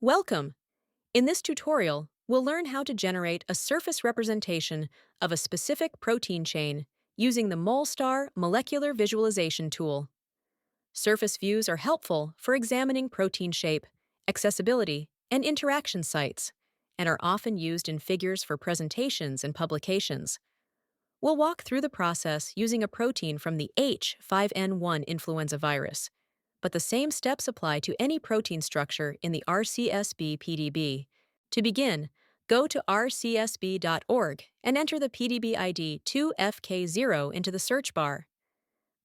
Welcome! In this tutorial, we'll learn how to generate a surface representation of a specific protein chain using the MolStar molecular visualization tool. Surface views are helpful for examining protein shape, accessibility, and interaction sites, and are often used in figures for presentations and publications. We'll walk through the process using a protein from the H5N1 influenza virus, but the same steps apply to any protein structure in the RCSB PDB. To begin, go to rcsb.org and enter the PDB ID 2FK0 into the search bar.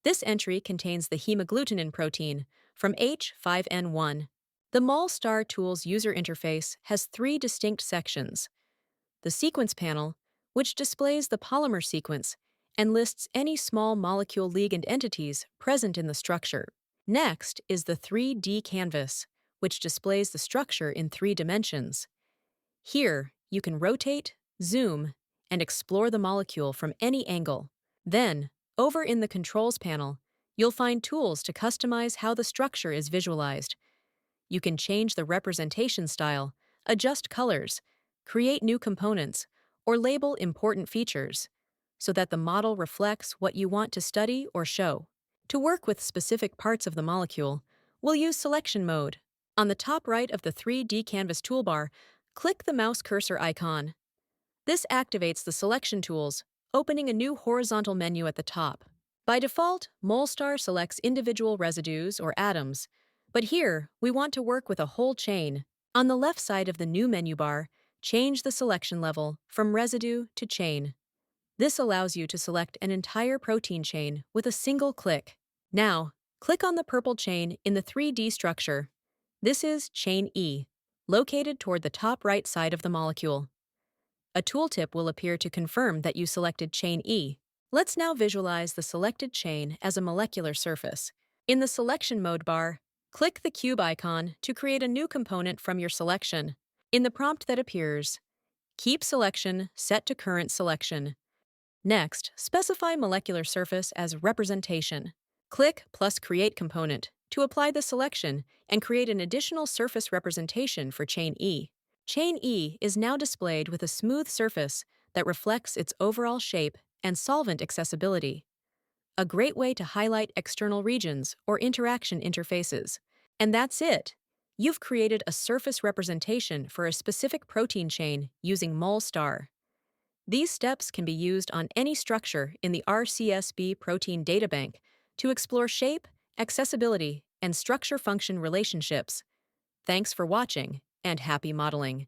This entry contains the hemagglutinin protein from H5N1. The MolStar tool's user interface has three distinct sections: the sequence panel, which displays the polymer sequence and lists any small molecule ligand entities present in the structure. Next is the 3D canvas, which displays the structure in 3 dimensions. Here, you can rotate, zoom, and explore the molecule from any angle. Then, over in the controls panel, you'll find tools to customize how the structure is visualized. You can change the representation style, adjust colors, create new components, or label important features so that the model reflects what you want to study or show. To work with specific parts of the molecule, we'll use selection mode. On the top right of the 3D canvas toolbar, click the mouse cursor icon. This activates the selection tools, opening a new horizontal menu at the top. By default, MolStar selects individual residues or atoms, but here we want to work with a whole chain. On the left side of the new menu bar, change the selection level from residue to chain. This allows you to select an entire protein chain with a single click. Now, click on the purple chain in the 3D structure. This is chain E, located toward the top right side of the molecule. A tooltip will appear to confirm that you selected chain E. Let's now visualize the selected chain as a molecular surface. In the selection mode bar, click the cube icon to create a new component from your selection. In the prompt that appears, keep selection set to current selection. Next, specify molecular surface as representation. Click plus Create Component to apply the selection and create an additional surface representation for chain E. Chain E is now displayed with a smooth surface that reflects its overall shape and solvent accessibility. A great way to highlight external regions or interaction interfaces. And that's it! You've created a surface representation for a specific protein chain using MolStar. These steps can be used on any structure in the RCSB protein databank to explore shape, accessibility, and structure-function relationships. Thanks for watching, and happy modeling!